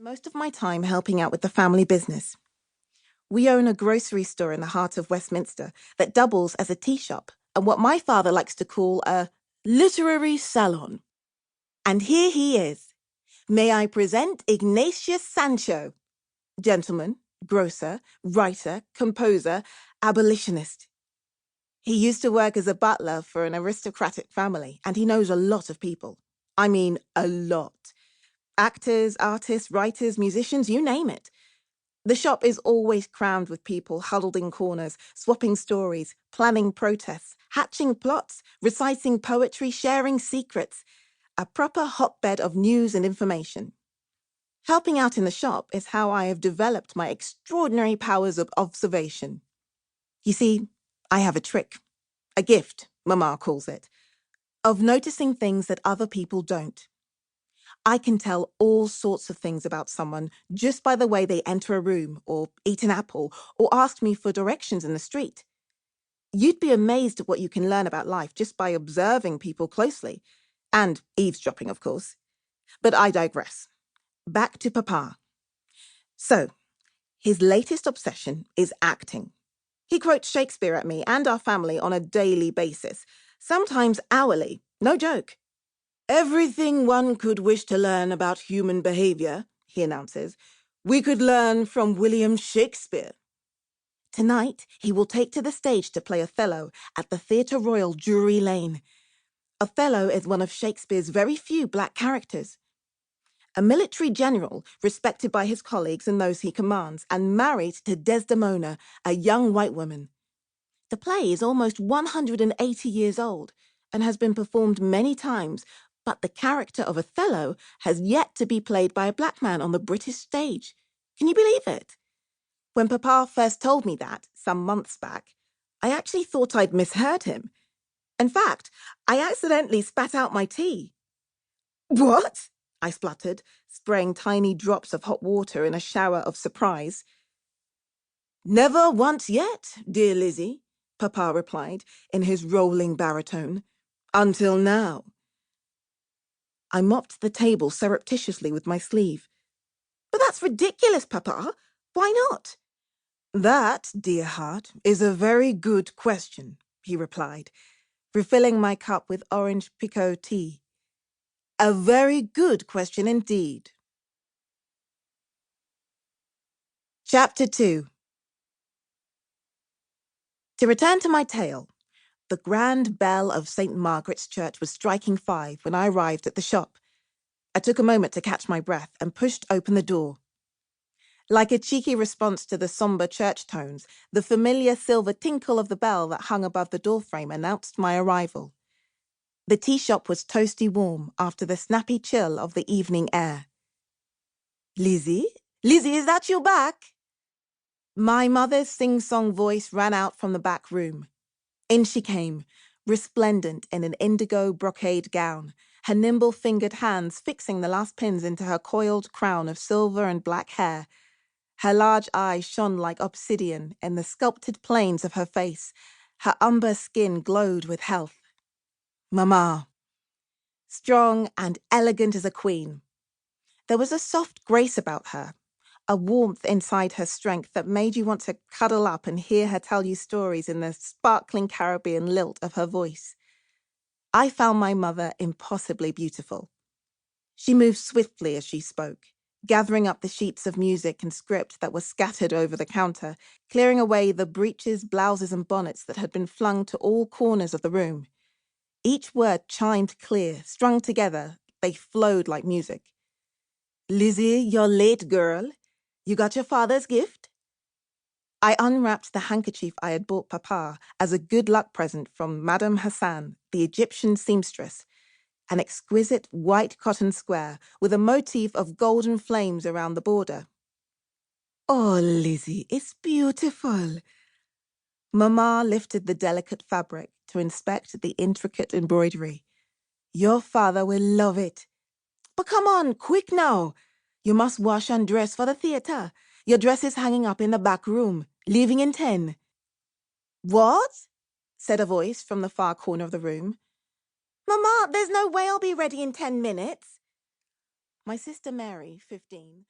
most of my time helping out with the family business. We own a grocery store in the heart of Westminster that doubles as a tea shop and what my father likes to call a literary salon. And here he is. May I present Ignatius Sancho, gentleman, grocer, writer, composer, abolitionist. He used to work as a butler for an aristocratic family, and he knows a lot of people. I mean, a lot. Actors, artists, writers, musicians, you name it. The shop is always crammed with people huddled in corners, swapping stories, planning protests, hatching plots, reciting poetry, sharing secrets. A proper hotbed of news and information. Helping out in the shop is how I have developed my extraordinary powers of observation. You see, I have a trick, a gift, Mama calls it, of noticing things that other people don't. I can tell all sorts of things about someone just by the way they enter a room, or eat an apple, or ask me for directions in the street. You'd be amazed at what you can learn about life just by observing people closely. And eavesdropping, of course. But I digress. Back to Papa. So, his latest obsession is acting. He quotes Shakespeare at me and our family on a daily basis, sometimes hourly, no joke. Everything one could wish to learn about human behavior, he announces, we could learn from William Shakespeare. Tonight, he will take to the stage to play Othello at the Theatre Royal, Drury Lane. Othello is one of Shakespeare's very few black characters. A military general, respected by his colleagues and those he commands, and married to Desdemona, a young white woman. The play is almost 180 years old and has been performed many times, but the character of Othello has yet to be played by a black man on the British stage. Can you believe it? When Papa first told me that, some months back, I actually thought I'd misheard him. In fact, I accidentally spat out my tea. What? I spluttered, spraying tiny drops of hot water in a shower of surprise. Never once yet, dear Lizzie, Papa replied in his rolling baritone. Until now. I mopped the table surreptitiously with my sleeve. But that's ridiculous, Papa. Why not? That, dear heart, is a very good question, he replied, refilling my cup with orange Picot tea. A very good question indeed. Chapter 2. To return to my tale, the grand bell of St. Margaret's Church was striking 5 when I arrived at the shop. I took a moment to catch my breath and pushed open the door. Like a cheeky response to the somber church tones, the familiar silver tinkle of the bell that hung above the doorframe announced my arrival. The tea shop was toasty warm after the snappy chill of the evening air. Lizzie? Lizzie, is that you back? My mother's sing-song voice ran out from the back room. In she came, resplendent in an indigo brocade gown, her nimble-fingered hands fixing the last pins into her coiled crown of silver and black hair. Her large eyes shone like obsidian in the sculpted planes of her face. Her umber skin glowed with health. Mama. Strong and elegant as a queen. There was a soft grace about her, a warmth inside her strength that made you want to cuddle up and hear her tell you stories in the sparkling Caribbean lilt of her voice. I found my mother impossibly beautiful. She moved swiftly as she spoke, gathering up the sheets of music and script that were scattered over the counter, clearing away the breeches, blouses, and bonnets that had been flung to all corners of the room. Each word chimed clear, strung together, they flowed like music. Lizzie, you're late, girl. You got your father's gift? I unwrapped the handkerchief I had bought Papa as a good luck present from Madame Hassan, the Egyptian seamstress, an exquisite white cotton square with a motif of golden flames around the border. Oh, Lizzie, it's beautiful. Mama lifted the delicate fabric to inspect the intricate embroidery. Your father will love it. But come on, quick now. You must wash and dress for the theatre. Your dress is hanging up in the back room, leaving in 10. What? Said a voice from the far corner of the room. Mama, there's no way I'll be ready in 10 minutes. My sister Mary, 15,